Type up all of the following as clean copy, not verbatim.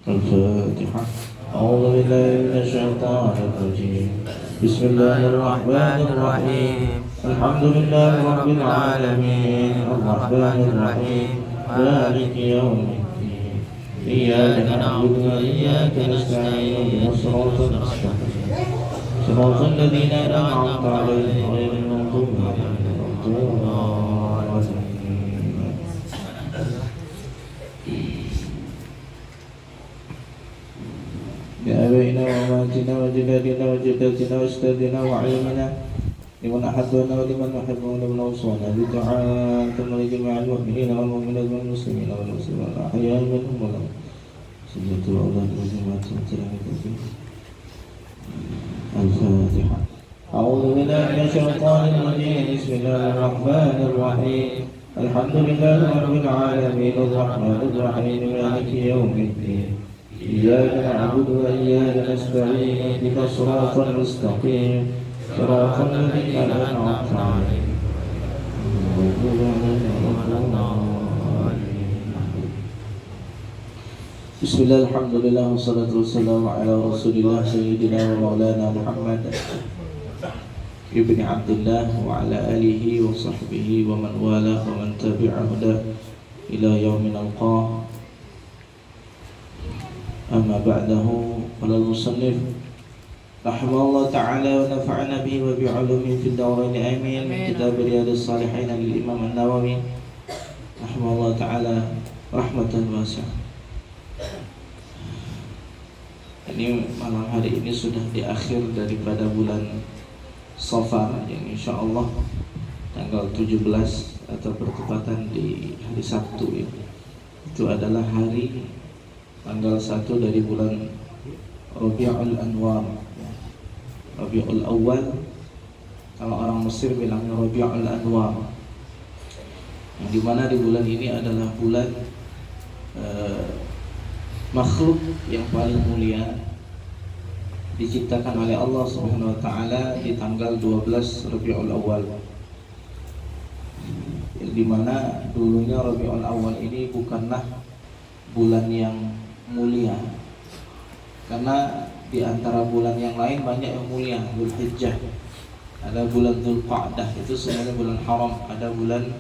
الفاتحة. أعوذ بالله من الشيطان الرجيم. بسم الله الرحمن الرحيم. الحمد لله رب العالمين الرحمن الرحيم مالك يوم الدين إياك نعبد وإياك نستعين اهدنا الصراط المستقيم صراط الذين أنعمت عليهم غير المغضوب عليهم ولا الضالين. بآبائنا وأمهاتنا وجدادنا وجداتنا وأجدادنا وعلمنا لمن أحبنا ولمن نحب ولمن أوصانا بدعاء ثم لجميع المؤمنين والمؤمنات والمسلمين والمسلمات الأحياء منهم والأموات سجدت الأولاد والجماعة الفاتحة. أعوذ بالله من الشيطان الرجيم. بسم الله الرحمن الرحيم. الحمد لله رب العالمين الرحمن الرحيم مالك يوم الدين إياك نعبد وإياك نستعين اهدنا الصراط المستقيم صراط الذين أنعمت عليهم بسم الله الحمد لله والصلاة والسلام على رسول الله سيدنا ومولانا محمد ابن عبد الله وعلى آله وصحبه ومن والاه ومن تبع هداه إلى يوم نلقاه. أما بعده قال المصنف رحمه الله تعالى ونفعنا به وبعلومه في الدارين آمين. من كتاب رياض الصالحين للإمام النووي رحمه الله تعالى رحمة واسعة. Ini malam hari ini sudah di akhir daripada bulan Safar yang insya Allah tanggal 17 atau bertepatan di hari Sabtu ini. Itu adalah hari tanggal 1 dari bulan Rabiul Anwar, Rabiul Awal. Kalau orang Mesir bilangnya Rabiul Anwar, yang dimana di bulan ini adalah bulan makhluk yang paling mulia diciptakan oleh Allah Subhanahu wa taala di tanggal 12 Rabiul Awal, yang dimana dulunya Rabiul Awal ini bukanlah bulan yang mulia, karena di antara bulan yang lain banyak yang mulia. Dzulhijjah, ada bulan Dzulqa'dah, itu semuanya bulan haram. Ada bulan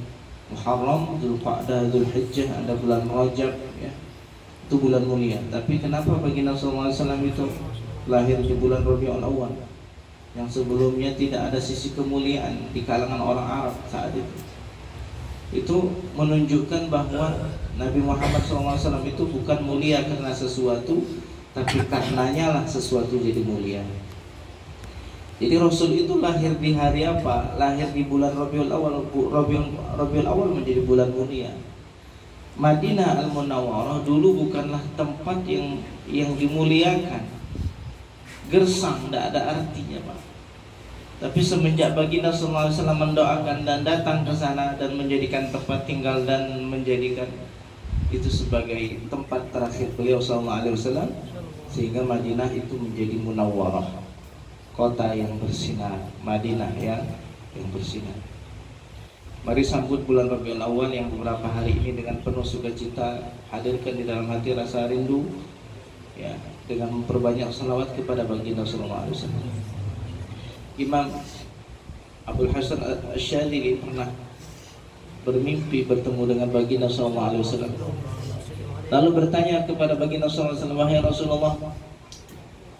Muharram, Dzulqa'dah, Dzulhijjah, ada bulan Rajab, ya, itu bulan mulia. Tapi kenapa baginda sallallahu alaihi wasallam itu lahir di bulan Rabiul Awal, yang sebelumnya tidak ada sisi kemuliaan di kalangan orang Arab saat itu? Itu menunjukkan bahwa Nabi Muhammad SAW itu bukan mulia karena sesuatu, tapi karenanya lah sesuatu jadi mulia. Jadi Rasul itu lahir di hari apa? Lahir di bulan Rabiul Awal. Rabiul Awal menjadi bulan mulia. Madinah Al-Munawwarah dulu bukanlah tempat yang dimuliakan. Gersang, tidak ada artinya, Pak. Tapi semenjak baginda sallallahu alaihi wasallam mendoakan dan datang ke sana dan menjadikan tempat tinggal dan menjadikan itu sebagai tempat terakhir beliau sallallahu alaihi wasallam, sehingga Madinah itu menjadi munawwarah, kota yang bersinar, Madinah yang bersinar. Mari sambut bulan Rabiul Awal yang beberapa hari ini dengan penuh sukacita, hadirkan di dalam hati rasa rindu, ya, dengan memperbanyak salawat kepada baginda sallallahu alaihi wasallam. Imam Abdul Hasan Asy-Syadzili pernah bermimpi bertemu dengan baginda sallallahu alaihi wasallam. Lalu bertanya kepada baginda sallallahu alaihi wasallam, "Wahai Rasulullah,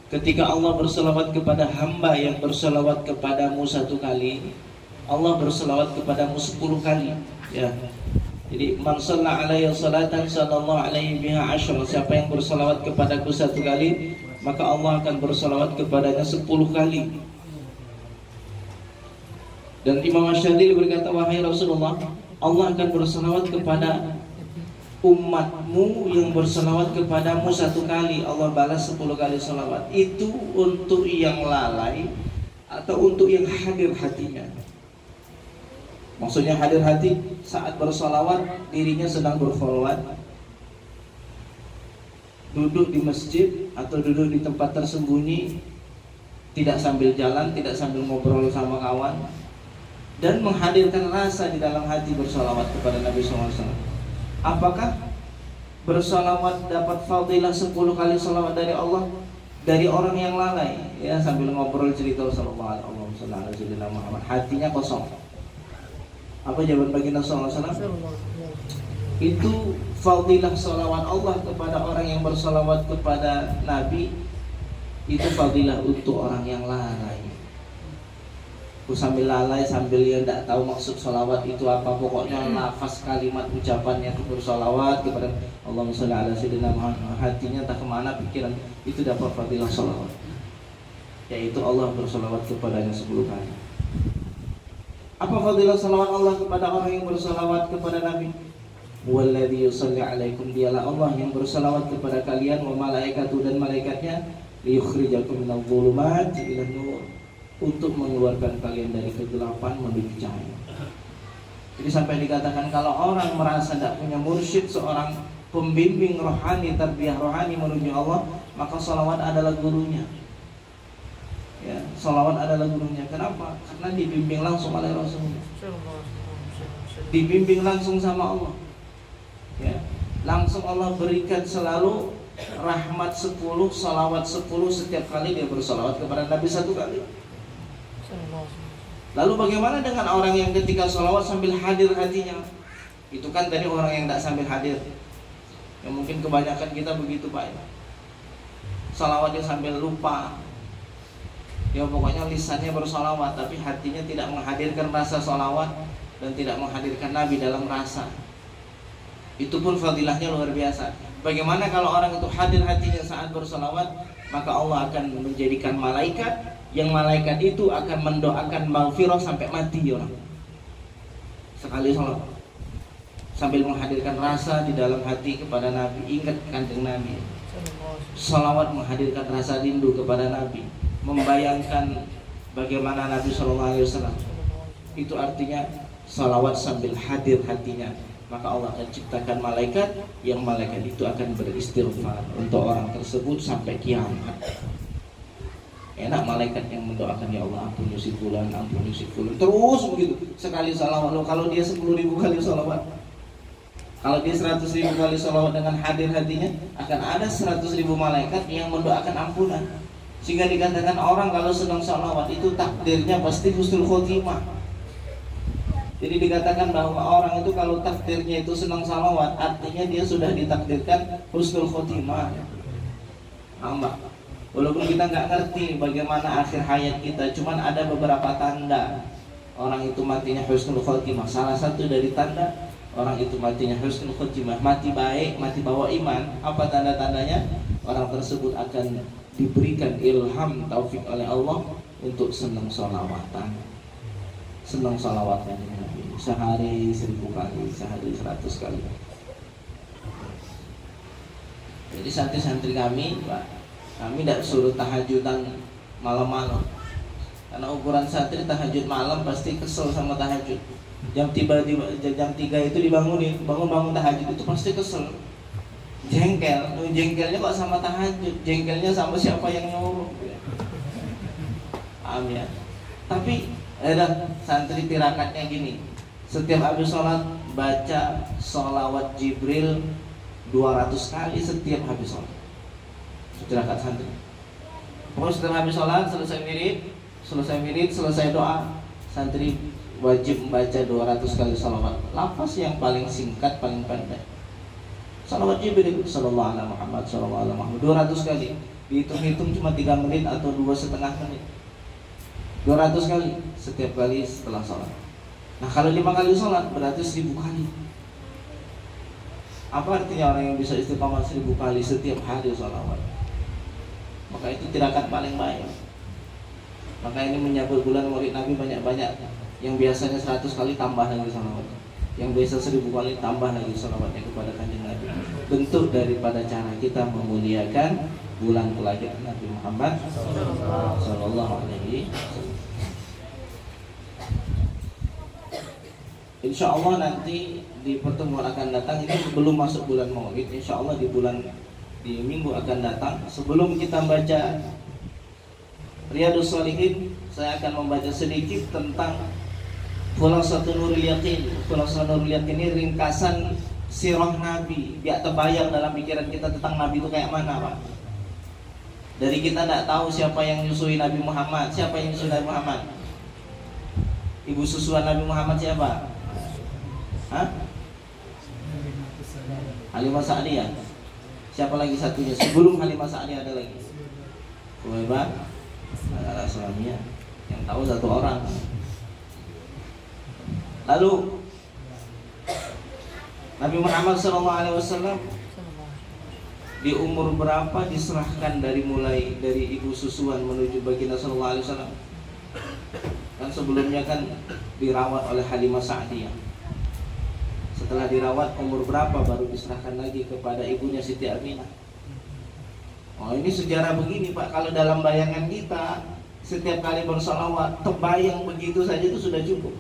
ketika Allah berselawat kepada hamba yang berselawat kepadamu 1 kali, Allah berselawat kepadamu 10 kali." Ya. Jadi man shalla alaihi salatan sallallahu alaihi biha 10. Siapa yang berselawat kepadaku 1 kali, maka Allah akan berselawat kepadanya 10 kali. Dan Imam Asy-Syadzili berkata, "Wahai Rasulullah, Allah akan berselawat kepada umatmu yang berselawat kepadamu 1 kali, Allah balas 10 kali selawat. Itu untuk yang lalai atau untuk yang hadir hatinya?" Maksudnya hadir hati saat berselawat, dirinya sedang berkholwat, duduk di masjid atau duduk di tempat tersembunyi, tidak sambil jalan, tidak sambil ngobrol sama kawan, dan menghadirkan rasa di dalam hati bersolawat kepada Nabi SAW. Apakah bersalawat dapat fadilah 10 kali salawat dari Allah dari orang yang lalai, ya, sambil ngobrol cerita sallallahu alaihi wasallam, hatinya kosong. Apa jawaban baginda sallallahu alaihi wasallam? Itu fadilah salawat Allah kepada orang yang bersalawat kepada Nabi, itu fadilah untuk orang yang lalai. Sambil lalai, sambil dia tidak tahu maksud salawat itu apa, pokoknya lafaz kalimat ucapannya itu bersalawat kepada Allahumma sholli ala sayyidina Muhammad, hatinya tak kemana pikiran, itu dapat fadilah salawat, yaitu Allah bersalawat kepadanya 10 kali. Apa fadilah salawat Allah kepada orang yang bersalawat kepada Nabi? Walladzi yusalli alaikum, dialah Allah yang bersalawat kepada kalian, wa malaikatu, dan malaikatnya, liyukhrijakum minadh dhulumati ilan nur, untuk mengeluarkan kalian dari kegelapan menuju cahaya. Jadi sampai dikatakan kalau orang merasa tidak punya mursyid, seorang pembimbing rohani, tarbiyah rohani menuju Allah, maka salawat adalah gurunya. Ya, salawat adalah gurunya. Kenapa? Karena dibimbing langsung oleh Rasulullah, dibimbing langsung sama Allah. Ya, langsung Allah berikan selalu rahmat 10, salawat 10 setiap kali dia bersalawat kepada Nabi 1 kali. Lalu bagaimana dengan orang yang ketika sholawat sambil hadir hatinya? Itu kan tadi orang yang tidak sambil hadir. Ya mungkin kebanyakan kita begitu Pak. Sholawatnya sambil lupa. Ya pokoknya lisannya bersolawat, tapi hatinya tidak menghadirkan rasa sholawat dan tidak menghadirkan Nabi dalam rasa. Itu pun fadilahnya luar biasa. Bagaimana kalau orang itu hadir hatinya saat bersolawat, maka Allah akan menjadikan malaikat, yang malaikat itu akan mendoakan maghfirah sampai mati orang. Sekali sholat sambil menghadirkan rasa di dalam hati kepada Nabi, ingat kanjeng Nabi. Sholawat menghadirkan rasa rindu kepada Nabi, membayangkan bagaimana Nabi SAW. Itu artinya sholawat sambil hadir hatinya, maka Allah akan ciptakan malaikat, yang malaikat itu akan beristighfar untuk orang tersebut sampai kiamat. Enak malaikat yang mendoakan, ya Allah ampuni si fulan, ampuni si fulan, terus begitu. Sekali salawat, loh kalau dia 10.000 kali salawat, kalau dia 100.000 kali salawat dengan hadir hatinya, akan ada 100.000 malaikat yang mendoakan ampunan. Sehingga dikatakan orang kalau sedang salawat itu takdirnya pasti husnul khotimah. Jadi dikatakan bahwa orang itu kalau takdirnya itu senang salawat, artinya dia sudah ditakdirkan husnul khotimah. Mbak, walaupun kita nggak ngerti bagaimana akhir hayat kita, cuman ada beberapa tanda orang itu matinya husnul khotimah. Salah satu dari tanda orang itu matinya husnul khotimah, mati baik, mati bawa iman. Apa tanda-tandanya? Orang tersebut akan diberikan ilham, taufik oleh Allah untuk senang sholawatan, senang sholawatan Nabi. Sehari 1000 kali, sehari 100 kali. Jadi santri-santri kami, Pak, kami tidak suruh tahajudan malam-malam, karena ukuran santri tahajud malam pasti kesel sama tahajud. Jam 3 itu dibangunin, bangun tahajud itu pasti kesel, jengkel. Jengkelnya kok sama tahajud, jengkelnya sama siapa yang nyuruh. Paham ya? Tapi santri tirakatnya gini, setiap habis sholat baca sholawat Jibril 200 kali setiap habis sholat. Tirakat santri. Pokoknya setelah habis sholat, selesai wirid, selesai doa, santri wajib membaca 200 kali salawat. Lafaz yang paling singkat, paling pendek. Salawat Jibril sallallahu alaihi Muhammad sallallahu alaihi Muhammad 200 kali. Dihitung-hitung cuma 3 menit atau 2,5 menit. 200 kali setiap kali setelah sholat. Nah kalau 5 kali sholat berarti 1000 kali. Apa artinya orang yang bisa istiqamah 1000 kali setiap hari sholawat? Maka itu tirakat paling baik. Maka ini menyambut bulan Maulid Nabi banyak-banyak. Yang biasanya 100 kali tambah lagi sholawat, yang biasa 1000 kali tambah lagi sholawatnya kepada kanjeng Nabi. Bentuk daripada cara kita memuliakan bulan kelahiran Nabi Muhammad sallallahu alaihi wasallam. Insya Allah nanti di pertemuan akan datang, ini belum masuk bulan Maulid, insya Allah di minggu akan datang, sebelum kita baca Riyadhus Shalihin, saya akan membaca sedikit tentang Khulasatul Nurul Yaqin. Khulasatul Nurul Yaqin ini ringkasan sirah Nabi, biar terbayang dalam pikiran kita tentang Nabi itu kayak mana, Pak. Dari kita tidak tahu siapa yang nyusui Nabi Muhammad. Siapa yang nyusui Nabi Muhammad? Ibu susuan Nabi Muhammad siapa? Hah? Halimah Sa'diyah. Siapa lagi satunya? Sebelum Halimah Sa'diyah ada lagi Suhaibah Al-Aslamiyah. Yang tahu satu orang. Lalu Nabi Muhammad SAW di umur berapa diserahkan dari ibu susuan menuju baginda sallallahu alaihi wasallam? Kan sebelumnya kan dirawat oleh Halimah Sa'diyah. Setelah dirawat umur berapa baru diserahkan lagi kepada ibunya Siti Aminah. Oh, ini sejarah begini, Pak. Kalau dalam bayangan kita setiap kali bersolawat terbayang begitu saja itu sudah cukup.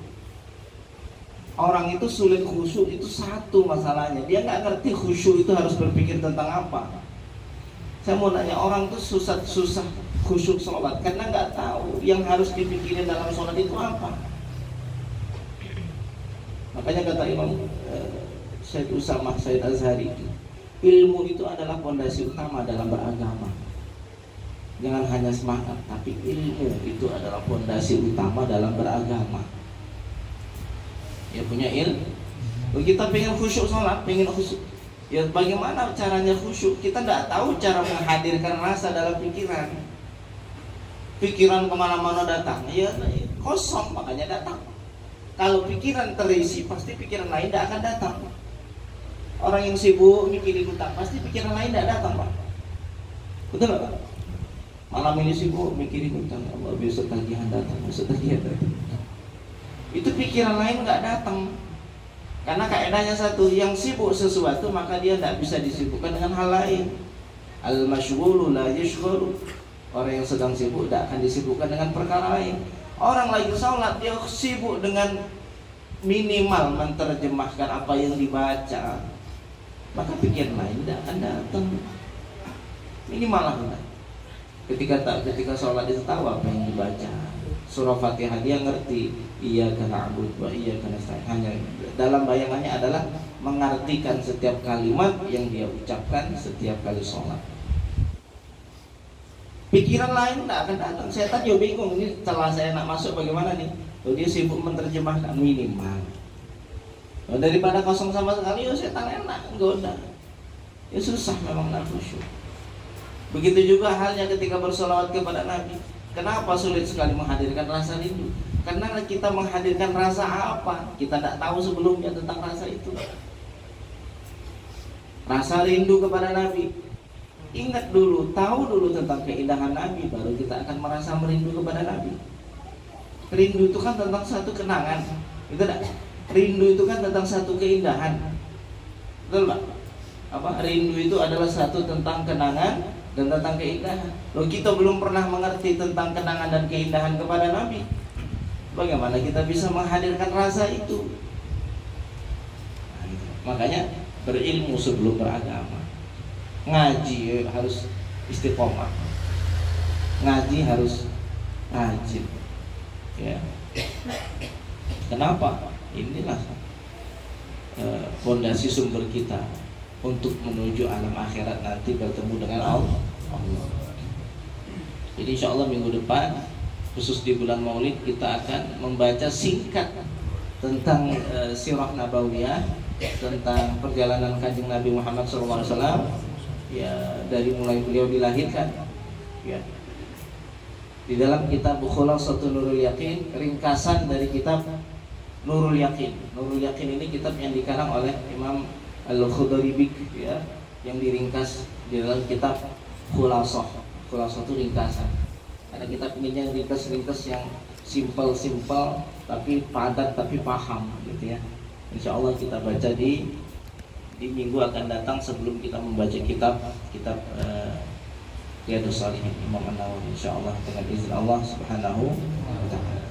Orang itu sulit khusyuk itu satu masalahnya. Dia nggak ngerti khusyuk itu harus berpikir tentang apa. Saya mau nanya, orang itu susah khusyuk sholat karena nggak tahu yang harus dipikirin dalam sholat itu apa. Makanya kata Imam Syed Usamah Syed Azhari, ilmu itu adalah fondasi utama dalam beragama. Jangan hanya semangat, tapi ilmu itu adalah fondasi utama dalam beragama. Ya punya ilmu. Kita pengen khusyuk sholat, pengen khusyuk. Ya bagaimana caranya khusyuk? Kita tidak tahu cara menghadirkan rasa dalam pikiran. Pikiran kemana-mana datang, ya kosong makanya datang. Kalau pikiran terisi, pasti pikiran lain tidak akan datang. Orang yang sibuk mikirin utang, pasti pikiran lain tidak datang, Pak. Betul nggak, Pak? Malam ini sibuk mikirin utang, Allah besok tagihan datang, besok tagihan datang. Itu pikiran lain nggak datang. Karena kaidahnya satu, yang sibuk sesuatu maka dia tidak bisa disibukkan dengan hal lain. Al-masyghulu la yashghulu. Orang yang sedang sibuk tidak akan disibukkan dengan perkara lain. Orang lagi sholat dia sibuk dengan minimal menerjemahkan apa yang dibaca, maka pikiran lain tidak akan datang. Minimal lah. Ketika sholat itu tahu apa yang dibaca. Surah Fatihah dia ngerti, iyyaka na'budu wa iyyaka nasta'in. Hanya dalam bayangannya adalah mengartikan setiap kalimat yang dia ucapkan setiap kali sholat. Pikiran lain tidak akan datang. Saya tadi bingung, ini setelah saya nak masuk bagaimana nih? Dia sibuk menerjemahkan minimal. Daripada kosong sama sekali, saya enak, goda. Ya susah memang nak khusyuk. Begitu juga halnya ketika bersolawat kepada Nabi. Kenapa sulit sekali menghadirkan rasa rindu? Karena kita menghadirkan rasa apa? Kita tidak tahu sebelumnya tentang rasa itu. Rasa rindu kepada Nabi. Ingat dulu, tahu dulu tentang keindahan Nabi, baru kita akan merasa merindu kepada Nabi. Rindu itu kan tentang satu kenangan, itu enggak? Rindu itu kan tentang satu keindahan, betul Pak? Apa? Rindu itu adalah satu tentang kenangan dan tentang keindahan. Loh, kita belum pernah mengerti tentang kenangan dan keindahan kepada Nabi. Bagaimana kita bisa menghadirkan rasa itu? Nah, gitu. Makanya berilmu sebelum beragama. Ngaji harus istiqomah, ngaji harus rajin, ya. Kenapa? Inilah fondasi sumber kita untuk menuju alam akhirat nanti bertemu dengan Allah. Jadi insya Allah minggu depan khusus di bulan Maulid kita akan membaca singkat tentang sirah nabawiyah, tentang perjalanan kanjeng Nabi Muhammad SAW. Ya, dari mulai beliau dilahirkan, ya. Di dalam kitab Khulasatul Nurul Yakin, ringkasan dari kitab Nurul Yakin. Nurul Yakin ini kitab yang dikarang oleh Imam Al-Khudairibik, ya, yang diringkas di dalam kitab Khulasah. Khulasah itu ringkasan. Karena kitab ini yang ringkas-ringkas yang simpel-simpel tapi padat tapi paham, gitu ya. Insya Allah kita baca di minggu akan datang sebelum kita membaca kitab Riyadhus Shalihin Imam An-Nawawi, insyaallah dengan izin Allah Subhanahu wa taala.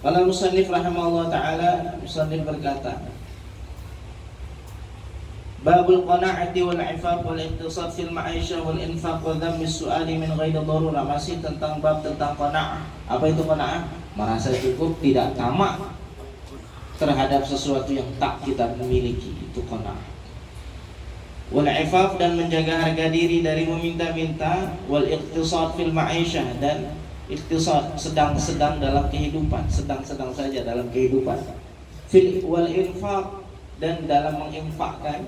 Qala musannif rahimahullah taala, musannif berkata, Babul qana'ati wal 'ifaf wal iqtisad fil ma'isha wal infaq wa dhammi su'ali min ghairi darurah. Masih tentang bab tentang qana'ah. Apa itu qana'ah? Merasa cukup, tidak tamak terhadap sesuatu yang tak kita miliki, itu qana'ah. Wal 'ifaf, dan menjaga harga diri dari meminta-minta. Wal iqtisad fil ma'isha, dan iqtisad, sedang-sedang dalam kehidupan, sedang-sedang saja dalam kehidupan. Fil wal infaq, dan dalam menginfakkan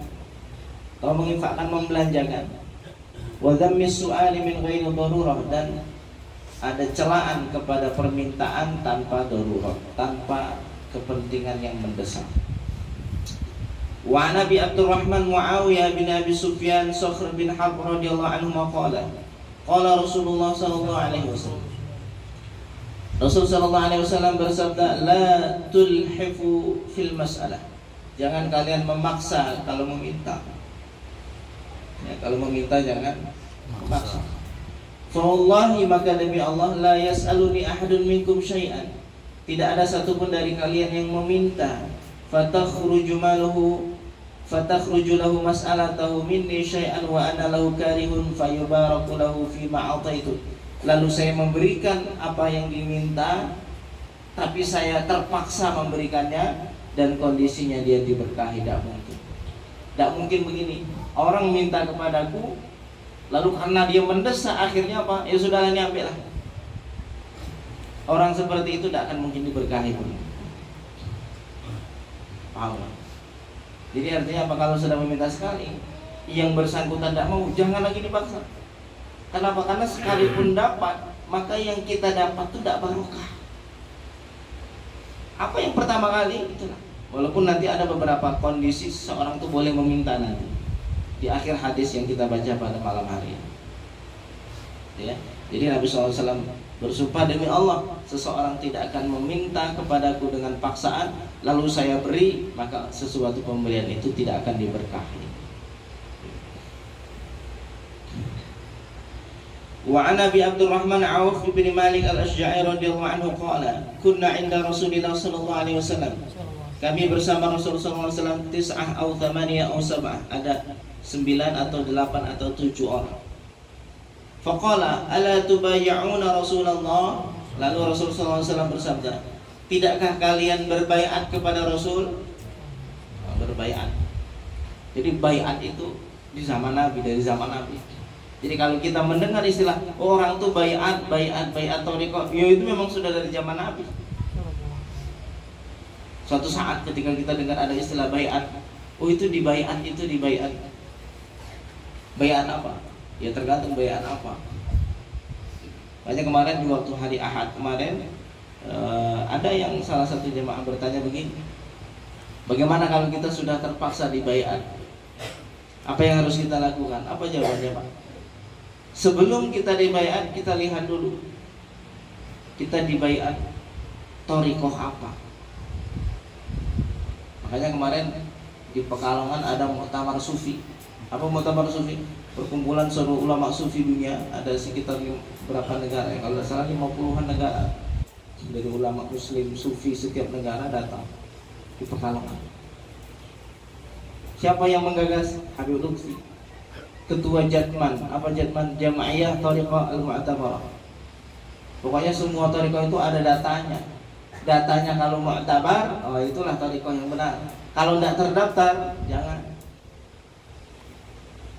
atau menginfakkan, membelanjakan. Wa dhammi su'ali min ghairi darurah, dan ada celaan kepada permintaan tanpa darurat, tanpa kepentingan yang mendesak. Wa Nabi Abdurrahman Muawiyah bin Abi Sufyan Sakhr bin Harb radhiyallahu anhu qala qala Rasulullah sallallahu alaihi wasallam. Rasul sallallahu alaihi wasallam bersabda, la tulhifu fil mas'alah. Jangan kalian memaksa kalau meminta. Ya, kalau meminta jangan memaksa. Fa wallahi, maka demi Allah, la yas'aluni ahadun minkum syai'an. Tidak ada satupun dari kalian yang meminta, fatakhruju lahu mas'alatahu minni syai'an wa ana lahu karihun fayubaraku lahu fi ma ataitu. Lalu saya memberikan apa yang diminta, tapi saya terpaksa memberikannya dan kondisinya dia diberkahi. Tidak mungkin. Tidak mungkin begini. Orang minta kepadaku, lalu karena dia mendesak, akhirnya apa? Ya sudah, ini ambillah. Orang seperti itu tidak akan mungkin diberkahi pun. Paham? Jadi artinya apa? Kalau sudah meminta sekali, yang bersangkutan tidak mau, jangan lagi dipaksa. Kenapa? Karena sekalipun dapat, maka yang kita dapat itu tidak barokah. Apa yang pertama kali? Itulah. Walaupun nanti ada beberapa kondisi seorang itu boleh meminta nanti di akhir hadis yang kita baca pada malam hari ini. Ya. Jadi Nabi SAW bersumpah, demi Allah, seseorang tidak akan meminta kepadaku dengan paksaan lalu saya beri, maka sesuatu pemberian itu tidak akan diberkahi. Wa an Abi Abdurrahman Auf bin Malik al-Ashja'i radhiyallahu anhu qala kunna 'inda Rasulillah sallallahu alaihi wasallam. Kami bersama Rasulullah SAW tis'ah atau 8 atau 7, ada 9 atau 8 atau 7 orang. Faqala ala tubay'una Rasulullah. Lalu Rasulullah SAW bersabda, tidakkah kalian berbaiat kepada Rasul? Berbaiat. Jadi baiat itu di zaman Nabi, dari zaman Nabi. Jadi kalau kita mendengar istilah orang tuh baiat thariqah, ya itu memang sudah dari zaman Nabi. Suatu saat ketika kita dengar ada istilah baiat, oh itu di baiat. Baiat apa? Ya tergantung baiat apa. Banyak kemarin di waktu hari Ahad kemarin ada yang salah satu jemaah bertanya begini, bagaimana kalau kita sudah terpaksa di baiat? Apa yang harus kita lakukan? Apa jawabannya, Pak? Sebelum kita di baiat, kita lihat dulu kita di baiat thariqah apa. Makanya kemarin di Pekalongan ada muktamar sufi. Apa muktamar sufi? Perkumpulan seluruh ulama sufi dunia. Ada sekitar berapa negara ya? Kalau tidak salah 50-an negara. Dari ulama muslim sufi setiap negara datang di Pekalongan. Siapa yang menggagas? Habib Lutfi, ketua Jatman. Apa Jatman? Jamaiyah Thariqah Al-Mu'tabarah. Pokoknya semua thariqah itu ada datanya. Datanya kalau mu'tabar, oh itulah thariqah yang benar. Kalau tidak terdaftar, jangan.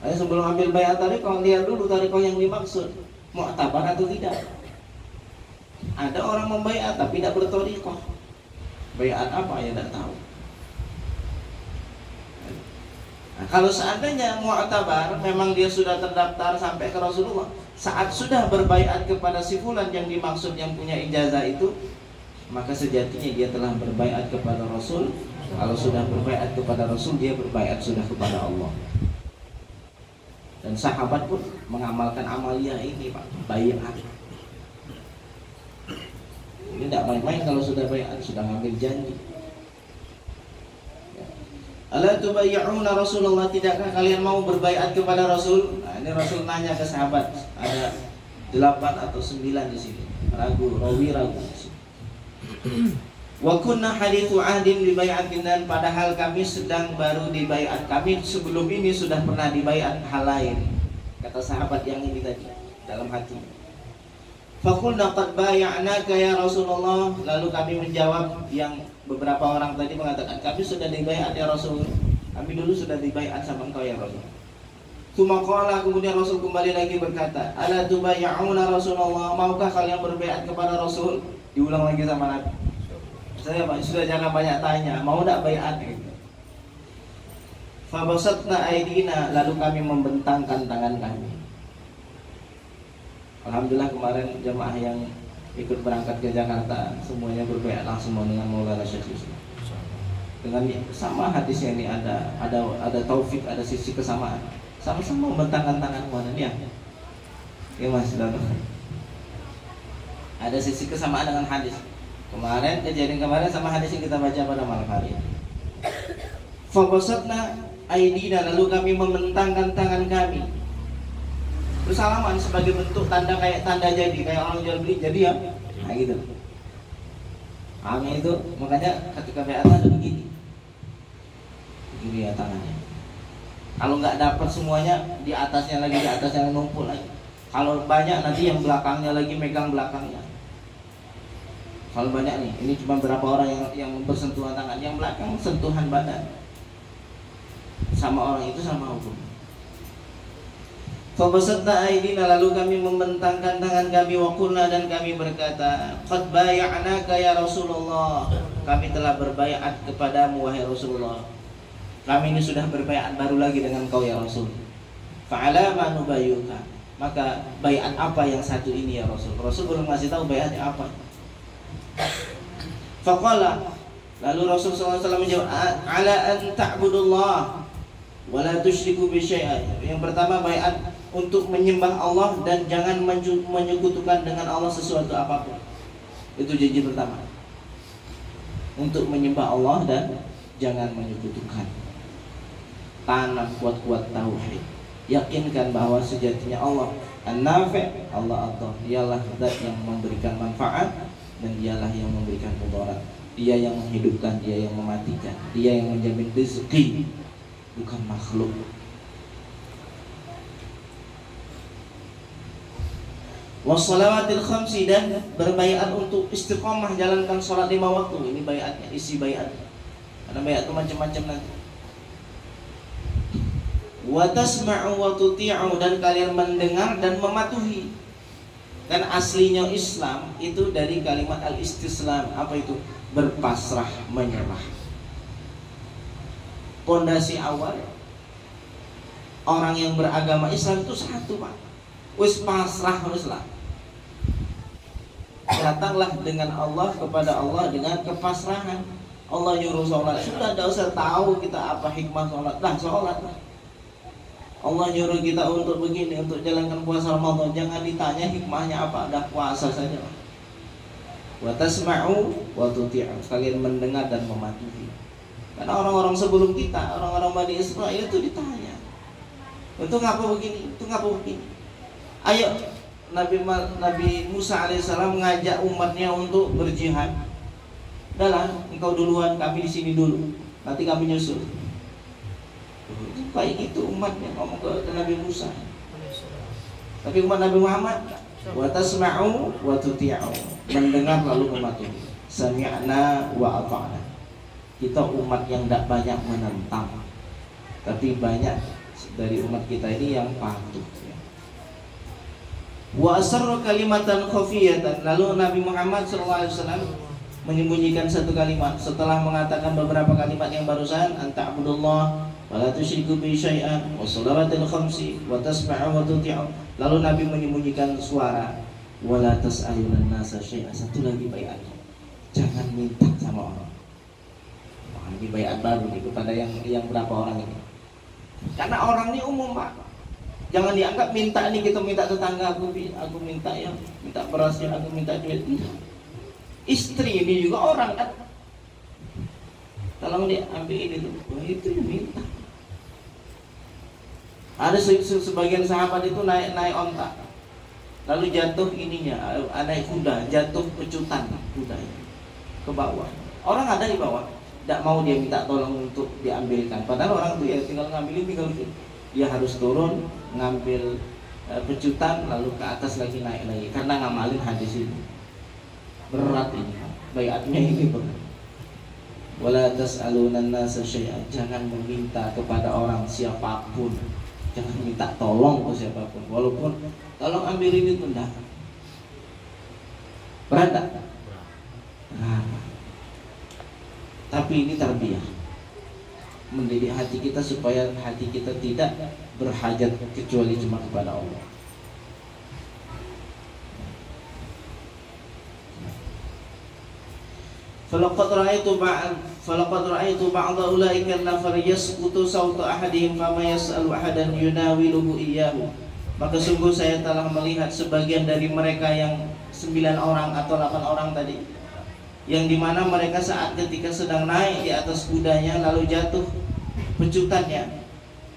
Ayo sebelum ambil baiat thariqah, lihat dulu thariqah yang dimaksud, mu'tabar atau tidak. Ada orang membaiat tapi tidak berthariqah. Baiat apa ya tidak tahu. Nah, kalau seandainya mu'tabar, memang dia sudah terdaftar sampai ke Rasulullah, saat sudah berbaiat kepada si fulan yang dimaksud yang punya ijazah itu, maka sejatinya dia telah berbaiat kepada Rasul. Kalau sudah berbaiat kepada Rasul, dia berbaiat sudah kepada Allah. Dan sahabat pun mengamalkan amalia ini, Pak, baiat. Ini tidak main-main kalau sudah baiat, sudah ngambil janji. Ala tubay'una Rasulullah, tidakkah kalian mau berbaiat kepada Rasul? Nah, ini Rasul nanya ke sahabat. Ada 8 atau 9 di sini. Ragu. Wa kunna hadithu ahdin bi bai'atin, dan padahal kami sedang baru di bai'at. Kami sebelum ini sudah pernah di bai'at hal lain. Kata sahabat yang ini tadi dalam hati. Faqulna qad bai'naka ya Rasulullah. Lalu kami menjawab, yang beberapa orang tadi mengatakan, kami sudah di bai'at ya Rasul. Kami dulu sudah di bai'at sama engkau ya Rasul. Tsumma qala, kemudian Rasul kembali lagi berkata, ala tubay'una Rasulullah, maukah kalian berbai'at kepada Rasul? Diulang lagi sama Nabi. Saya sudah jangan banyak tanya, mau tak bai'at gitu. Fabasatna aidina, lalu kami membentangkan tangan kami. Alhamdulillah kemarin jemaah yang ikut berangkat ke Jakarta semuanya berbai'at langsung dengan Maulana Syekh Yusuf. Dengan sama hadisnya ini ada taufik, ada sisi kesamaan. Sama-sama membentangkan tangan mana ya? Ya Mas, ada sisi kesamaan dengan hadis. Kejadian kemarin sama hadis yang kita baca pada malam hari. Fabasatna aidina, lalu kami membentangkan tangan kami. Terus salaman sebagai bentuk tanda, kayak tanda jadi, kayak orang jual beli jadi ya. Nah gitu. Itu makanya ketika bai'at ada begini. Begini ya tangannya. Kalau nggak dapat semuanya, di atasnya numpul lagi. Kalau banyak nanti yang belakangnya lagi megang belakangnya. Kalau banyak nih, ini cuma berapa orang yang bersentuhan tangan, yang belakang sentuhan badan. Sama orang itu sama hukum. Fabasatna aidina, lalu kami membentangkan tangan kami, wa qulna, dan kami berkata, qad bai'naka ya Rasulullah, kami telah berbaiat kepadamu wahai Rasulullah. Kami ini sudah berbaiat baru lagi dengan kau ya Rasul. Fa'ala ma nubayyuka, maka baiat apa yang satu ini ya Rasul? Rasul belum ngasih tahu baiatnya apa. Faqala, lalu Rasul SAW menjawab, ala an ta'budullah wa la tusyriku bi syai'an. Yang pertama baiat untuk menyembah Allah dan jangan menyekutukan dengan Allah sesuatu apapun. Itu janji pertama. Untuk menyembah Allah dan jangan menyekutukan. Tanam kuat-kuat tauhid. Yakinkan bahwa sejatinya Allah An-Nafi', Allah Allah dialah zat yang memberikan manfaat dan dialah yang memberikan mudarat. Dia yang menghidupkan, dia yang mematikan, dia yang menjamin rezeki, bukan makhluk. Wassalawatil khamsi, dan berbaiat untuk istiqamah jalankan sholat 5 waktu. Ini baiatnya, isi baiat. Karena baiat itu macam-macam nanti. Wa tasma'u wa tuti'u, dan kalian mendengar dan mematuhi. Kan aslinya Islam itu dari kalimat al-istislam. Apa itu? Berpasrah, menyerah. Pondasi awal orang yang beragama Islam itu satu, Pak. Wis pasrah, wis lah. Datanglah dengan Allah, kepada Allah dengan kepasrahan. Allah nyuruh sholat, sudah tidak usah tahu kita apa hikmah sholat, dah sholat lah. Allah nyuruh kita untuk begini, untuk jalankan puasa Ramadan, jangan ditanya hikmahnya apa, dah puasa saja. Wa tasma'u wa tuti'u, kalian mendengar dan mematuhi. Karena orang-orang sebelum kita, orang-orang Bani Israil itu ditanya, itu ngapa begini, itu ngapa begini. Ayo, Nabi Musa alaihissalam mengajak umatnya untuk berjihad. Dahlah, engkau duluan, kami di sini dulu, nanti kami nyusul. Baik itu umatnya ngomong ke Nabi Musa. Tapi umat Nabi Muhammad, wa tasma'u wa tuti'u, mendengar lalu mematuhi. Sami'na wa ata'na. Kita umat yang tidak banyak menentang, tapi banyak dari umat kita ini yang patuh. Wa asarru kalimatan khafiyatan, lalu Nabi Muhammad SAW menyembunyikan satu kalimat setelah mengatakan beberapa kalimat yang barusan, anta'budullah wa la tusyriku bi syai'an wa shalawatil khamsi wa tasma'u wa tuti'u. Lalu Nabi menyembunyikan suara, wa la tas'alunan nasa syai'an. Satu lagi baiat, jangan minta sama orang. Ini baiat baru nih kepada yang berapa orang ini. Karena orang ini umum, Pak. Jangan dianggap minta nih, kita minta tetangga, aku minta ya, minta beras ya, aku minta duit. Istri ini juga orang kan. Tolong diambil ini tuh. Wah, itu yang minta. Ada sebagian sahabat itu naik onta, lalu jatuh ininya, naik kuda, jatuh pecutan kudanya ke bawah. Orang ada di bawah, tidak mau dia minta tolong untuk diambilkan. Padahal orang itu ya tinggal ngambilin, dia harus turun ngambil pecutan lalu ke atas lagi naik lagi karena ngamalin hadis ini. Berat ini, bayatnya ini berat. Wala tas'alunan nasa syai'an, jangan meminta kepada orang siapapun, jangan minta tolong ke siapapun, walaupun tolong ambilin itu enggak. Berat tak? Nah, tapi ini tarbiyah, mendidik hati kita supaya hati kita tidak berhajat kecuali cuma kepada Allah. Falaqad ra'aitu ba'da ulaika an-nafar yasqutu sautu ahadihim fama yas'alu ahadan yunawiluhu iyyahu. Maka sungguh saya telah melihat sebagian dari mereka yang 9 orang atau 8 orang tadi, yang dimana mereka saat ketika sedang naik di atas kudanya lalu jatuh pecutannya,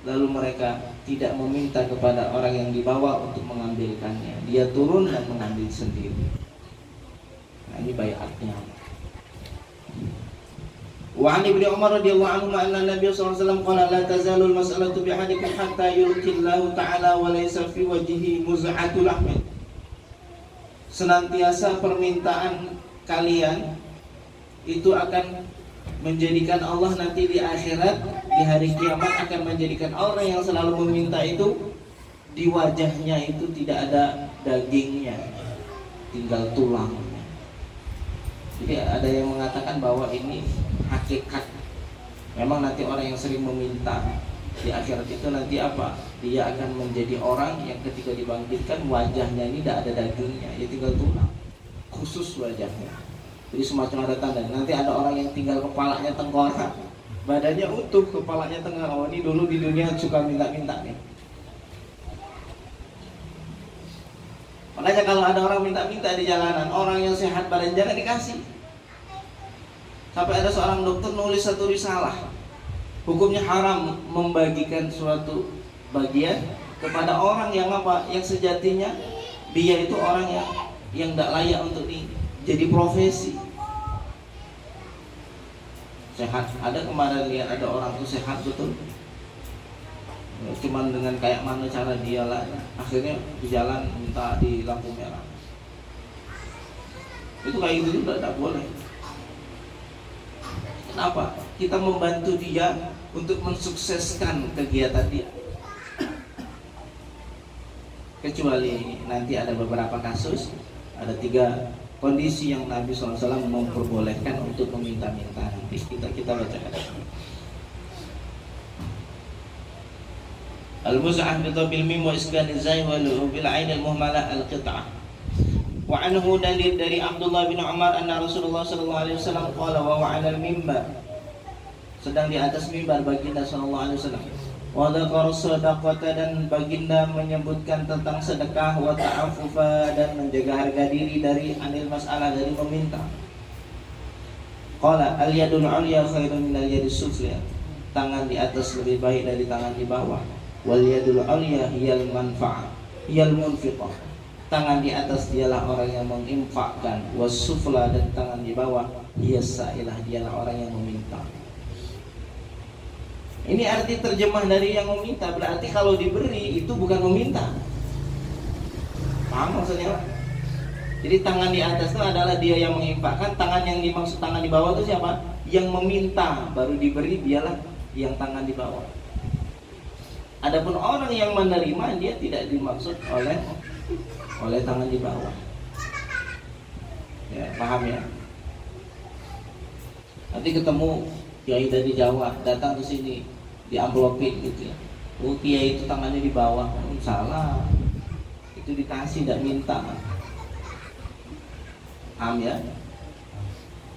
lalu mereka tidak meminta kepada orang yang dibawa untuk mengambilkannya, dia turun dan mengambil sendiri. Nah, ini bayatnya. Wa an Ibnu Umar radhiyallahu anhu anna Nabi sallallahu alaihi wasallam qala la tazalul mas'alatu bi ahadikum hatta yulqillahu ta'ala wa laysa fi wajhihi muz'atul ahmad. Senantiasa permintaan kalian itu akan menjadikan Allah nanti di akhirat, di hari kiamat akan menjadikan orang yang selalu meminta itu di wajahnya itu tidak ada dagingnya, tinggal tulangnya. Jadi ada yang mengatakan bahwa ini hakikat. Memang nanti orang yang sering meminta di akhirat itu nanti apa? Dia akan menjadi orang yang ketika dibangkitkan wajahnya ini tidak ada dagingnya, ya tinggal tulang, khusus wajahnya. Jadi semacam ada tanda. Nanti ada orang yang tinggal kepalanya tengkorak, badannya utuh, kepalanya tengah. Oh, ini dulu di dunia suka minta-minta nih. Makanya kalau ada orang minta-minta di jalanan, orang yang sehat badan jangan dikasih. Sampai ada seorang dokter nulis satu risalah, hukumnya haram membagikan suatu bagian kepada orang yang apa? Yang sejatinya dia itu orang yang tidak layak untuk jadi profesi. Sehat, ada kemarin lihat ada orang tuh sehat betul, cuman dengan kayak mana cara dia lah, akhirnya di jalan minta di lampu merah. Itu kayak gitu juga tidak boleh. Kenapa? Kita membantu dia untuk mensukseskan kegiatan dia. Kecuali nanti ada beberapa kasus, ada 3 kondisi yang Nabi SAW memperbolehkan untuk meminta-minta. Nanti kita baca hadisnya. Al-muz'ah bi dhabil mim wa iskan zai wa bil ain al-muhmalah al-qit'ah. Wa anhu dalil dari Abdullah bin Umar anna Rasulullah sallallahu alaihi wasallam qala wa 'ala al-mimbar, sedang di atas mimbar baginda sallallahu alaihi wasallam, wa dzakara sadaqata, dan baginda menyebutkan tentang sedekah, wa ta'affufa, dan menjaga harga diri dari anil mas'alah, dari meminta. Qala al-yadul 'ulya khairun min al-yadis sufla, tangan di atas lebih baik dari tangan di bawah. Wal yadul 'ulya hiyal manfa'ah hiyal munfiqah, tangan di atas dialah orang yang menginfakkan. Was sufla, dan tangan di bawah hiyas sa'ilah, dialah orang yang meminta. Ini arti terjemah dari yang meminta, berarti kalau diberi itu bukan meminta. Paham maksudnya? Jadi tangan di atas itu adalah dia yang menginfakkan, tangan yang dimaksud tangan di bawah itu siapa? Yang meminta, baru diberi dialah yang tangan di bawah. Adapun orang yang menerima, dia tidak dimaksud oleh tangan di bawah. Ya, paham ya? Nanti ketemu kiai dari Jawa datang ke sini, di amplopin gitu ya. Oh, kiai itu tangannya di bawah. Salah. Itu dikasih, tidak minta. Paham ya?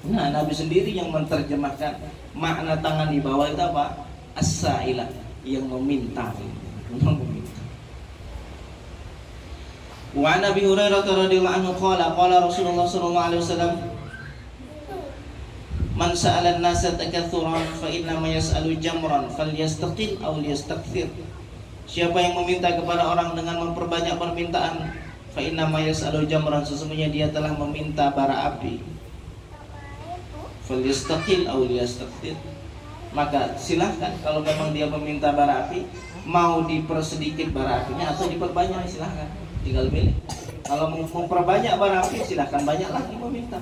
Nah, Nabi sendiri yang menerjemahkan makna tangan di bawah itu apa? As-sa'ilah, yang meminta. Wa Nabi Hurairah radhiyallahu anhu qala Rasulullah sallallahu alaihi wasallam, man sa'ala an-nasa takathuran fa inna ma yas'alu jamran falyastaqil aw liyastakthir. Siapa yang meminta kepada orang dengan memperbanyak permintaan, fa inna ma yas'alu jamran, sesungguhnya dia telah meminta bara api. falyastaqil aw liyastaqtil. Maka silahkan kalau memang dia meminta bara api, mau dipersedikit bara apinya atau diperbanyak, silahkan, tinggal pilih. Kalau mau memperbanyak bara api, silahkan banyak lagi meminta.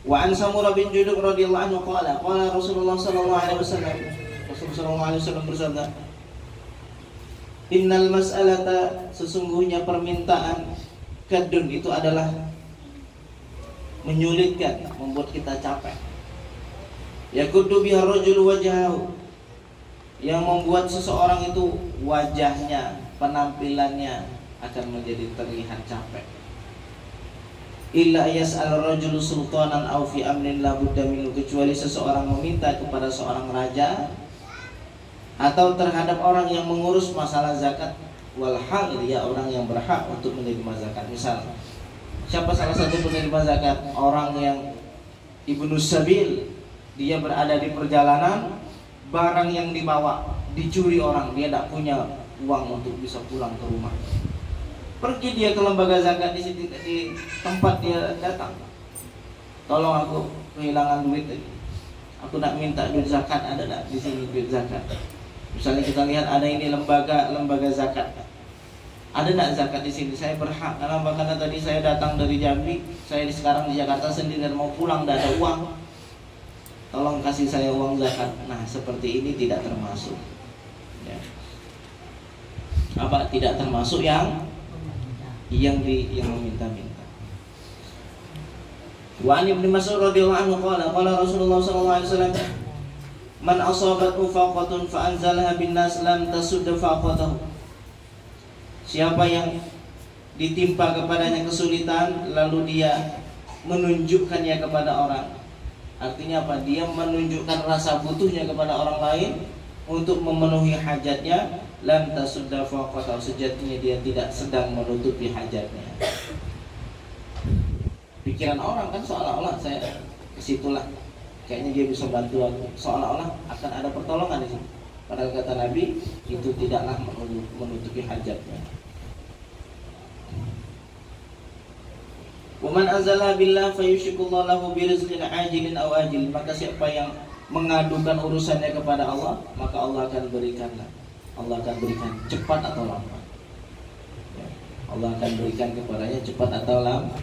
Wa an Samurah bin Jundub radhiyallahu anhu qala qala Rasulullah sallallahu alaihi wasallam, Rasulullah sallallahu alaihi wasallam bersabda, innal mas'alata, sesungguhnya permintaan, kadun itu adalah menyulitkan, membuat kita capek. Yakuddu biha rajul wajhahu, yang membuat seseorang itu wajahnya, penampilannya akan menjadi terlihat capek. Illa yas'al rajulu sultanan aw fi amrin la budda minhu, kecuali seseorang meminta kepada seorang raja atau terhadap orang yang mengurus masalah zakat, wal hal, dia orang yang berhak untuk menerima zakat. Misal, siapa salah satu penerima zakat? Orang yang ibnu sabil, dia berada di perjalanan, barang yang dibawa dicuri orang, dia tidak punya uang untuk bisa pulang ke rumah. Pergi dia ke lembaga zakat di tempat dia datang. Tolong aku kehilangan duit, aku nak minta duit zakat, ada tak di sini duit zakat? Misalnya kita lihat ada ini lembaga zakat, ada tak zakat di sini? Saya berhak karena tadi saya datang dari Jambi, saya sekarang di Jakarta sendiri dan mau pulang, tidak ada uang. Tolong kasih saya uang zakat. Nah, seperti ini tidak termasuk. Ya. Apa tidak termasuk yang meminta-minta. Wa an Ibnu Mas'ud radhiyallahu anhu qala Rasulullah sallallahu alaihi wasallam, man asabathu faqatun fa anzalaha bin nas lam tasud faqatahu. Siapa yang ditimpa kepadanya kesulitan lalu dia menunjukkannya kepada orang, artinya apa? Dia menunjukkan rasa butuhnya kepada orang lain untuk memenuhi hajatnya, lam tasudda faqatahu, sejatinya dia tidak sedang menutupi hajatnya. Pikiran orang kan seolah-olah saya kesitulah, kayaknya dia bisa bantu aku, seolah-olah akan ada pertolongan di sini. Padahal kata Nabi, itu tidaklah menutupi hajatnya. Waman azala billah fayushikullahu lahu birizqin ajilin aw ajil, maka siapa yang mengadukan urusannya kepada Allah, maka Allah akan berikan cepat atau lambat. Allah akan berikan kepadanya cepat atau lambat.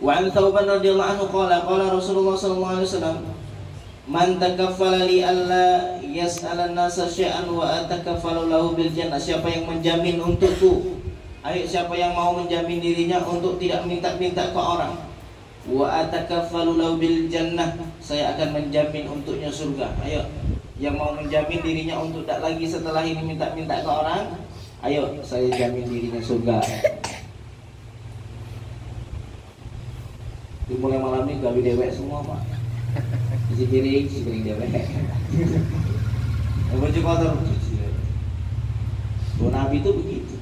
Wa an Thawban radhiyallahu anhu qala Rasulullah sallallahu alaihi wasallam, man takaffala li alla yas'ala an-nasa syai'an wa atakaffalu lahu bil jannah, siapa yang menjamin untukku, ayo siapa yang mau menjamin dirinya untuk tidak minta-minta ke orang, wa atakaffalu lahu bil jannah, saya akan menjamin untuknya surga. Ayo yang mau menjamin dirinya untuk tak lagi setelah ini minta-minta ke orang, ayo saya jamin dirinya surga. Dimulai malam ini gawe dewek semua pak, isi piring dewek, baju kotor. Nabi itu begitu.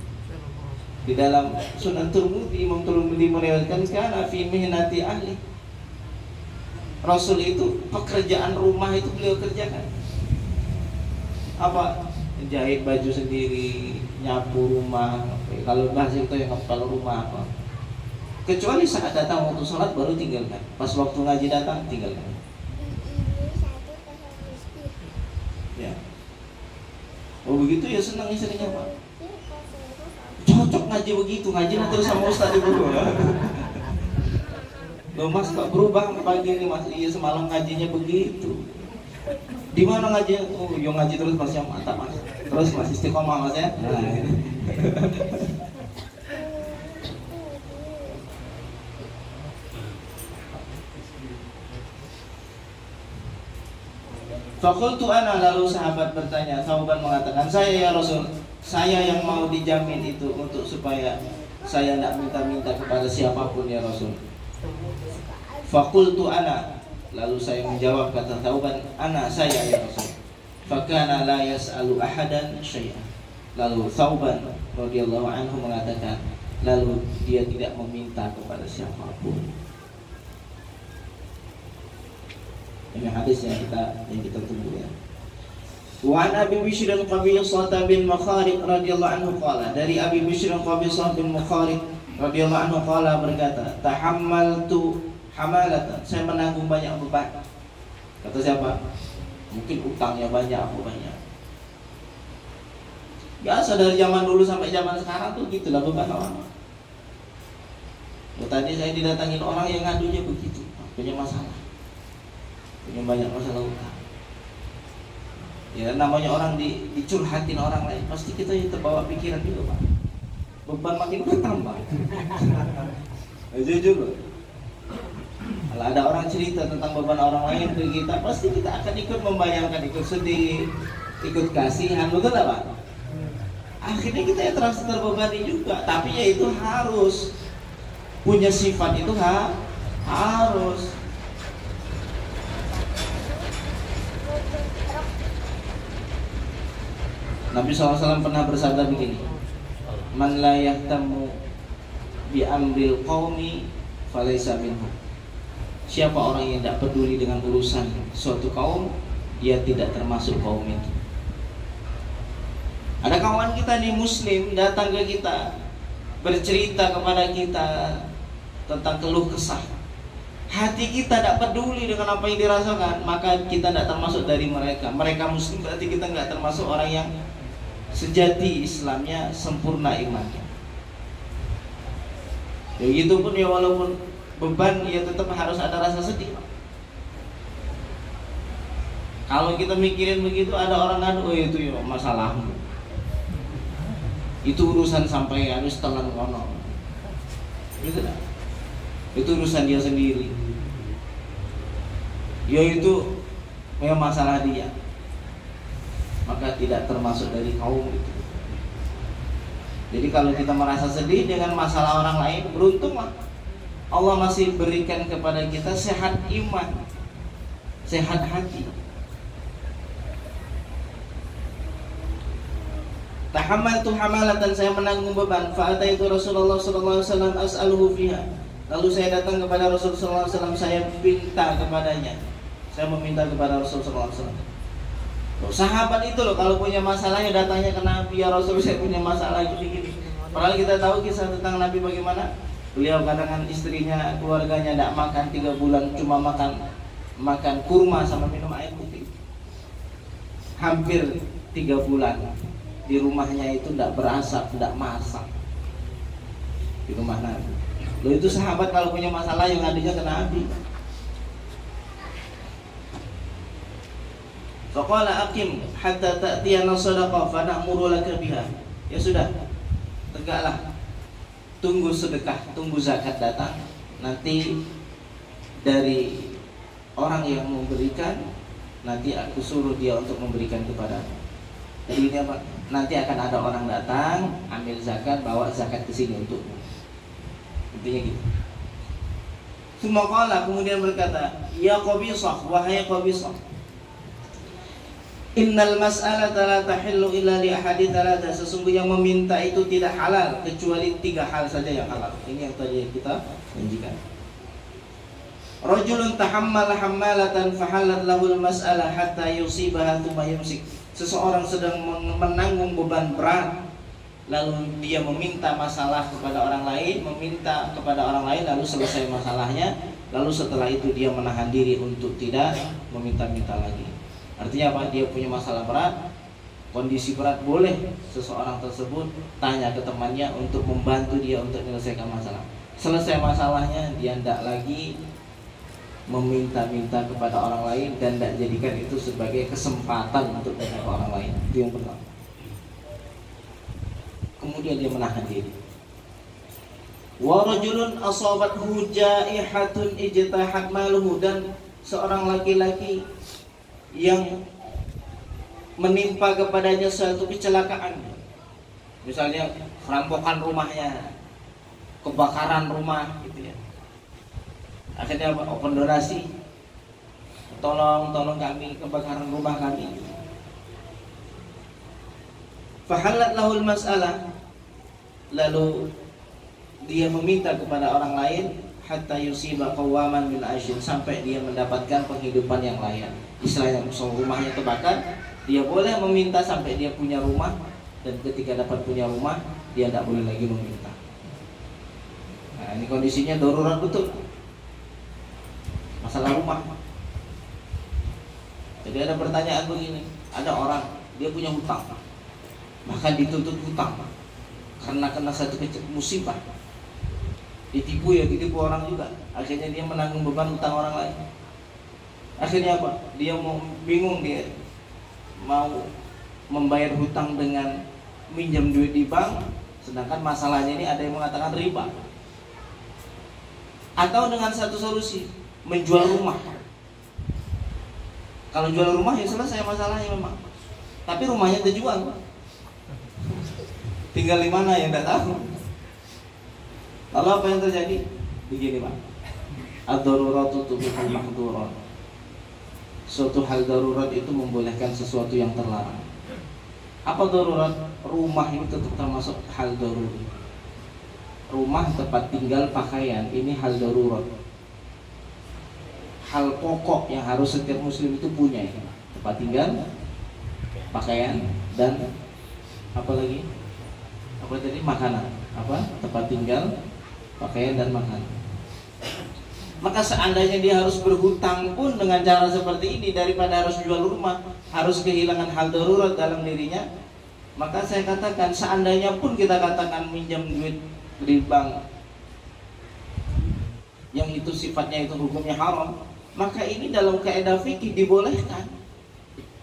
Di dalam Sunan Tirmidzi, Imam Tirmidzi meriwayatkan karena fi mihnati ahli, Rasul itu pekerjaan rumah itu beliau kerjakan. Apa? Jahit baju sendiri, nyapu rumah, kalau bahasa itu yang ngepel rumah apa. Kecuali saat datang waktu sholat baru tinggalkan. Pas waktu ngaji datang tinggalkan. Ya. Oh begitu ya, senang istrinya pak. Cocok ngaji begitu, ngaji terus sama ustaz ibu. Loh mas kok berubah pagi ini mas? Iya semalam ngajinya begitu. Di mana ngaji? Oh yang ngaji terus mas, yang mantap mas. Terus mas istiqomah mas ya. Nah, ini. Fakultu ana, lalu sahabat bertanya, Thawban mengatakan, saya ya Rasul, saya yang mau dijamin itu untuk supaya saya tidak minta-minta kepada siapapun ya Rasul. Fakultu ana, lalu saya menjawab, kata Thawban, ana saya ya Rasul. Fakana la yas'alu ahadan syai'an. Lalu Thawban radhiyallahu anhu mengatakan, lalu dia tidak meminta kepada siapapun. Ini hadis yang kita tunggu ya. Wa an Abi Bishr al-Qabisah bin Makharik radhiyallahu anhu qala, dari Abi Bishr al-Qabisah bin Makharik radhiyallahu anhu qala berkata, tahammaltu hamalatan, saya menanggung banyak beban. Kata siapa? Mungkin utangnya banyak, apa banyak. Biasa dari zaman dulu sampai zaman sekarang tuh gitulah beban orang. Tadi saya didatangin orang yang ngadunya begitu, punya masalah, punya banyak masalah utang. Ya namanya orang dicurhatin orang lain, pasti kita terbawa pikiran juga, Pak. Beban makin bertambah. Jujur loh. Kalau ada orang cerita tentang beban orang lain ke kita, pasti kita akan ikut membayangkan, ikut sedih, ikut kasihan, betul tak, Pak? Akhirnya kita ya terasa terbebani juga. Tapi ya itu harus punya sifat, itu harus. Nabi SAW pernah bersabda begini, man la yahtamu bi amril qaumi falaysa minhum. Siapa orang yang tidak peduli dengan urusan suatu kaum, dia tidak termasuk kaum itu. Ada kawan kita nih muslim datang ke kita, bercerita kepada kita tentang keluh kesah. Hati kita tidak peduli dengan apa yang dirasakan, maka kita tidak termasuk dari mereka. Mereka muslim berarti kita tidak termasuk orang yang sejati Islamnya, sempurna imannya. Begitu pun ya, walaupun beban, ya tetap harus ada rasa sedih. Kalau kita mikirin begitu, ada orang ngadu, oh itu ya masalahmu, itu urusan sampai harus telan kono, gitu dah. Itu urusan dia sendiri. Ya itu memang masalah dia, maka tidak termasuk dari kaum itu. Jadi kalau kita merasa sedih dengan masalah orang lain, beruntunglah Allah masih berikan kepada kita sehat iman, sehat hati. Tahammaltu hamalatan, saya menanggung beban. Fa'ataitu Rasulullah sallallahu alaihi wasallam as'aluhu fiha. Lalu saya datang kepada Rasulullah sallallahu alaihi wasallam, saya minta kepadanya. Saya meminta kepada Rasulullah sallallahu alaihi wasallam. Sahabat itu loh kalau punya masalah ya datangnya ke Nabi, ya Rasul saya punya masalah gini-gini. Padahal kita tahu kisah tentang Nabi bagaimana beliau kadang istrinya, keluarganya tidak makan 3 bulan, cuma makan kurma sama minum air putih. Hampir 3 bulan di rumahnya itu tidak berasap, tidak masak di rumah Nabi. Loh itu sahabat kalau punya masalah yang adanya ke Nabi. Faqala aqim hatta ta'tiyana shadaqah fa na'muru laka biha. Ya sudah, tegaklah, tunggu sedekah, tunggu zakat datang. Nanti dari orang yang memberikan, nanti aku suruh dia untuk memberikan kepadamu. Jadi ini apa? Nanti akan ada orang datang, ambil zakat, bawa zakat ke sini untukmu. Intinya gitu. Semua qala, kemudian berkata, ya Qabisah, wahai Qabisah, innal mas'alata la tahillu illa li ahadi thalatha. Sesungguhnya meminta itu tidak halal kecuali 3 hal saja yang halal. Ini yang tadi kita janjikan. Rajulun tahammala hammalatan fahallat lahul mas'alah hatta yusibaha thumma yumsik. Seseorang sedang menanggung beban berat, lalu dia meminta masalah kepada orang lain, lalu selesai masalahnya, lalu setelah itu dia menahan diri untuk tidak meminta-minta lagi. Artinya apa? Dia punya masalah berat, kondisi berat, boleh seseorang tersebut tanya ke temannya untuk membantu dia untuk menyelesaikan masalah. Selesai masalahnya, dia tidak lagi meminta-minta kepada orang lain dan tidak jadikan itu sebagai kesempatan untuk tanya ke orang lain. Itu yang pertama. Kemudian dia menahan diri. Wa rajulun asabathu jaihatun ijtahat maluhu, dan seorang laki-laki yang menimpa kepadanya suatu kecelakaan, misalnya perampokan rumahnya, kebakaran rumah gitu ya. Akhirnya open donasi, tolong kami, kebakaran rumah kami. Fahallat lahul mas'alah, lalu dia meminta kepada orang lain hatta yusiba qawaman min ashin, sampai dia mendapatkan penghidupan yang layak. Istilahnya rumahnya terbakar, Dia boleh meminta sampai dia punya rumah, dan ketika dapat punya rumah dia tidak boleh lagi meminta. Nah, ini kondisinya darurat betul, masalah rumah. Jadi ada pertanyaan begini, ada orang dia punya hutang, bahkan dituntut hutang karena kena satu musibah, ditipu orang juga, akhirnya dia menanggung beban hutang orang lain. Akhirnya apa? Dia mau bingung, dia mau membayar hutang dengan minjam duit di bank, sedangkan masalahnya ini ada yang mengatakan riba. Atau dengan satu solusi, menjual rumah. Kalau jual rumah ya selesai masalahnya memang. Tapi rumahnya terjual, tinggal di mana yang tidak tahu. Lalu apa yang terjadi? Begini Pak, ad-daruratu tubihul mahdhurat. Suatu hal darurat itu membolehkan sesuatu yang terlarang. Apa darurat? Rumah ini tetap termasuk hal darurat. Rumah, tempat tinggal, pakaian, ini hal darurat. Hal pokok yang harus setiap muslim itu punya ya. Tempat tinggal, pakaian, dan apa lagi? Apa tadi? Makanan. Apa? Tempat tinggal, pakaian, dan makanan. Maka seandainya dia harus berhutang pun dengan cara seperti ini, daripada harus jual rumah, harus kehilangan hal darurat dalam dirinya, maka saya katakan seandainya pun kita katakan minjam duit di bank yang itu sifatnya itu hukumnya haram, maka ini dalam kaidah fikih dibolehkan.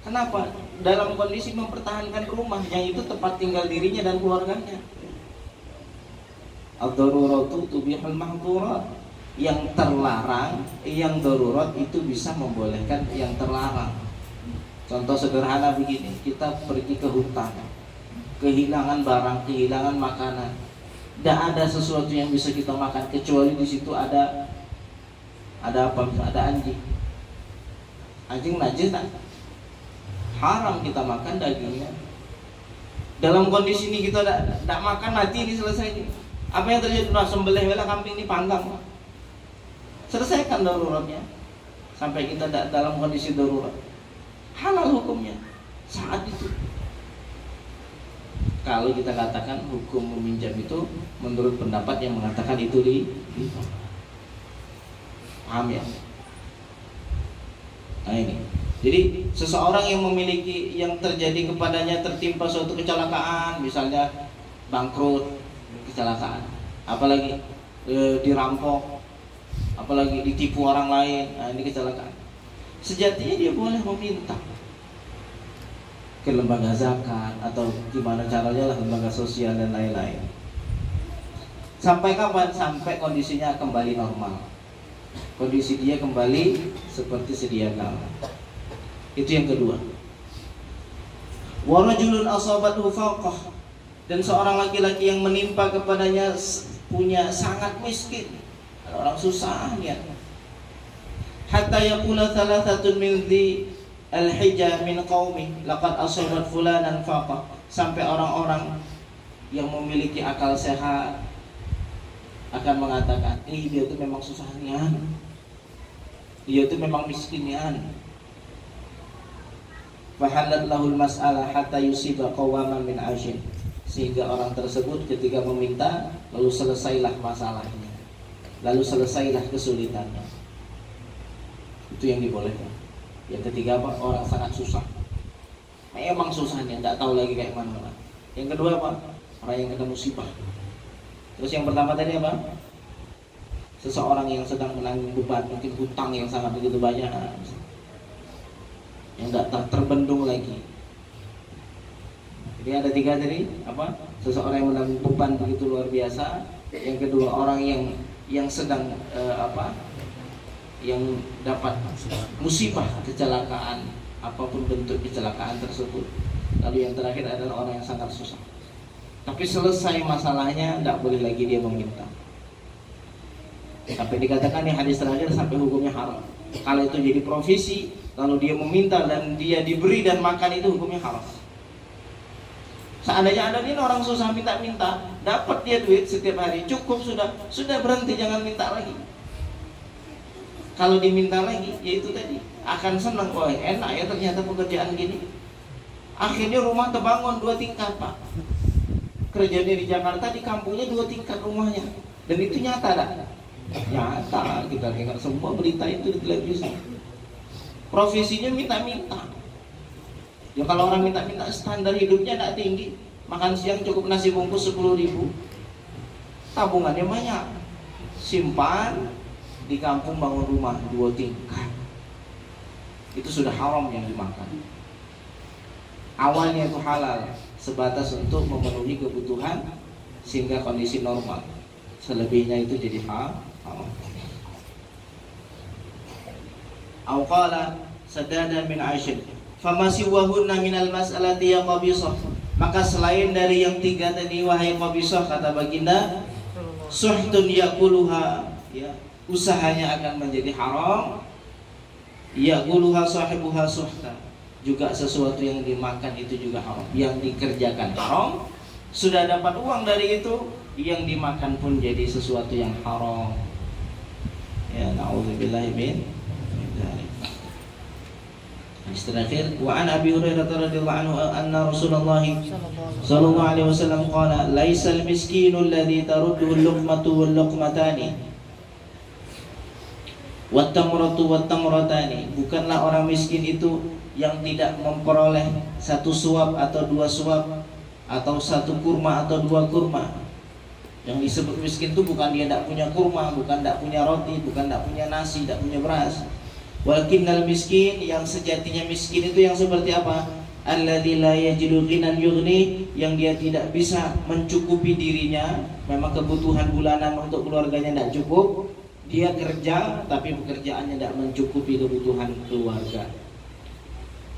Kenapa? Dalam kondisi mempertahankan rumah yang itu tempat tinggal dirinya dan keluarganya. Ad-daruratu tubihul mahdhurat. Yang terlarang, yang darurat itu bisa membolehkan yang terlarang. Contoh sederhana begini, kita pergi ke hutan, kehilangan barang, kehilangan makanan, tidak ada sesuatu yang bisa kita makan kecuali di situ ada apa? Ada anjing. Anjing najis tak? Haram kita makan dagingnya. Dalam kondisi ini kita tidak makan, mati ini selesai. Apa yang terjadi? Nah, sembelih bela kambing ini panggang. Selesaikan daruratnya. Sampai kita dalam kondisi darurat, halal hukumnya saat itu. Kalau kita katakan hukum meminjam itu menurut pendapat yang mengatakan itu riba. Paham ya? Nah ini. Jadi seseorang yang memiliki, yang terjadi kepadanya tertimpa suatu kecelakaan, misalnya bangkrut, kecelakaan, apalagi dirampok, apalagi ditipu orang lain, nah ini kecelakaan. Sejatinya dia boleh meminta ke lembaga zakat atau gimana caranya lah, lembaga sosial dan lain-lain. Sampai kapan? Sampai kondisinya kembali normal, kondisi dia kembali seperti sedia kala. Itu yang kedua. Wa rajulun asabathu faqah, dan seorang laki-laki yang menimpa kepadanya punya sangat miskin, orang susah niat. Hatta yaqula thalathatun min dhi al-hijjah min qaumi laqad asabat fulanan faqah, sampai orang-orang yang memiliki akal sehat akan mengatakan, dia itu memang susah niat, dia itu memang miskin niat. Fahalat lahul mas'alah hatta yusiba qawaman min ashin, sehingga orang tersebut ketika meminta lalu selesailah masalahnya, lalu selesailah kesulitannya. Itu yang dibolehkan. Yang ketiga apa? Orang sangat susah, memang susahnya, tidak tahu lagi kayak mana. Yang kedua apa? Orang yang kena musibah. Terus yang pertama tadi apa? Seseorang yang sedang menanggung beban, mungkin hutang yang sangat begitu banyak, yang tidak terbendung lagi. Jadi ada tiga tadi apa? Seseorang yang menanggung beban begitu luar biasa. Yang kedua orang yang sedang yang dapat musibah, kecelakaan, apapun bentuk kecelakaan tersebut. Lalu yang terakhir adalah orang yang sangat susah, tapi selesai masalahnya, tidak boleh lagi dia meminta. Sampai dikatakan di hadis terakhir sampai hukumnya haram. Kalau itu jadi profesi, lalu dia meminta dan dia diberi dan makan, itu hukumnya haram. Seandainya ada ini orang susah minta-minta, dapat dia duit setiap hari, cukup, sudah berhenti, jangan minta lagi. Kalau diminta lagi, ya itu tadi akan senang, wah enak ya ternyata pekerjaan gini. Akhirnya rumah terbangun 2 tingkat, Pak. Kerjanya di Jakarta, di kampungnya 2 tingkat rumahnya. Dan itu nyata tak? Nyata, kita dengar semua berita itu di televisi. Profesinya minta-minta. Ya kalau orang minta-minta, standar hidupnya tidak tinggi. Makan siang cukup nasi bungkus 10.000. Tabungannya banyak. Simpan, di kampung bangun rumah 2 tingkat. Itu sudah haram yang dimakan. Awalnya itu halal, sebatas untuk memenuhi kebutuhan sehingga kondisi normal. Selebihnya itu jadi haram. Au qala sadada min Aisyah, famasiwahunna minal mas'alati ya qabisah. Maka selain dari yang 3 tadi, wahai Qabisah, kata baginda, suhtun yakuluha, ya, usahanya akan menjadi haram. Yakuluha sahibuha suhta, juga sesuatu yang dimakan itu juga haram. Yang dikerjakan haram, sudah dapat uang dari itu, yang dimakan pun jadi sesuatu yang haram. Ya, na'udzubillahi min dzalik. Terakhir, wa an Abi Hurairah radhiyallahu anhu anna Rasulullah sallallahu alaihi wasallam qala laisal miskinu alladhi tarudduhu al-luqmatu wal-luqmatani wat-tamratu wat-tamratani. Bukanlah orang miskin itu yang tidak memperoleh 1 suap atau 2 suap, atau 1 kurma atau 2 kurma. Yang disebut miskin itu bukan dia tidak punya kurma, bukan tidak punya roti, bukan tidak punya nasi, tidak punya beras. Walakinnal miskin, yang sejatinya miskin itu yang seperti apa? Alladzi la yajidu ghinan yughni, yang dia tidak bisa mencukupi dirinya. Memang kebutuhan bulanan untuk keluarganya tidak cukup. Dia kerja tapi pekerjaannya tidak mencukupi kebutuhan keluarga.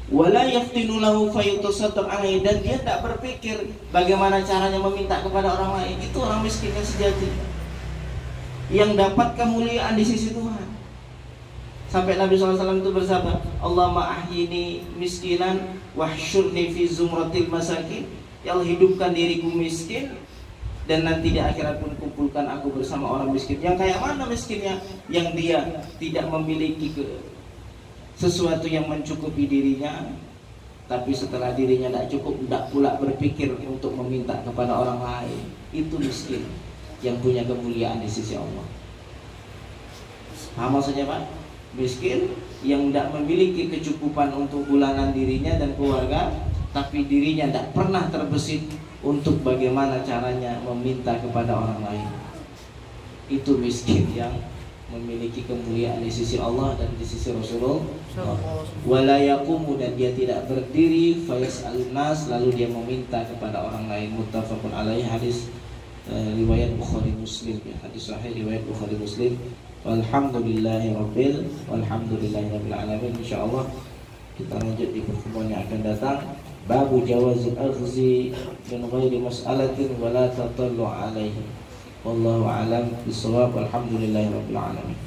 Wala yaftinu lahu fayutasaddaq alaihi, dan dia tidak berpikir bagaimana caranya meminta kepada orang lain. Itu orang miskin yang sejati, yang dapat kemuliaan di sisi Tuhan. Sampai Nabi SAW itu bersabda, Allahumma ahyini miskinan wahsyurni fi zumratil masakin. Ya Allah, hidupkan diriku miskin, dan nanti di akhirat pun kumpulkan aku bersama orang miskin. Yang kayak mana miskinnya? Yang dia tidak memiliki sesuatu yang mencukupi dirinya, tapi setelah dirinya tidak cukup, tidak pula berpikir untuk meminta kepada orang lain. Itu miskin yang punya kemuliaan di sisi Allah. Paham maksudnya, Pak? Miskin yang tidak memiliki kecukupan untuk bulanan dirinya dan keluarga, tapi dirinya tidak pernah terbesit untuk bagaimana caranya meminta kepada orang lain. Itu miskin yang memiliki kemuliaan di sisi Allah dan di sisi Rasulullah. Wala yaqumu, dan dia tidak berdiri, fayas'alun nas, lalu dia meminta kepada orang lain. Muttafaqun alaihi, hadis riwayat Bukhari Muslim, ya, hadis sahih riwayat Bukhari Muslim. Walhamdulillahirabbil alamin. Insyaallah kita lanjut di pertemuan yang akan datang. Babu jawazil akhzi min ghairi mas'alatin wa la tatallu alaihi. Wallahu a'lam bissawab. Walhamdulillahirabbil alamin.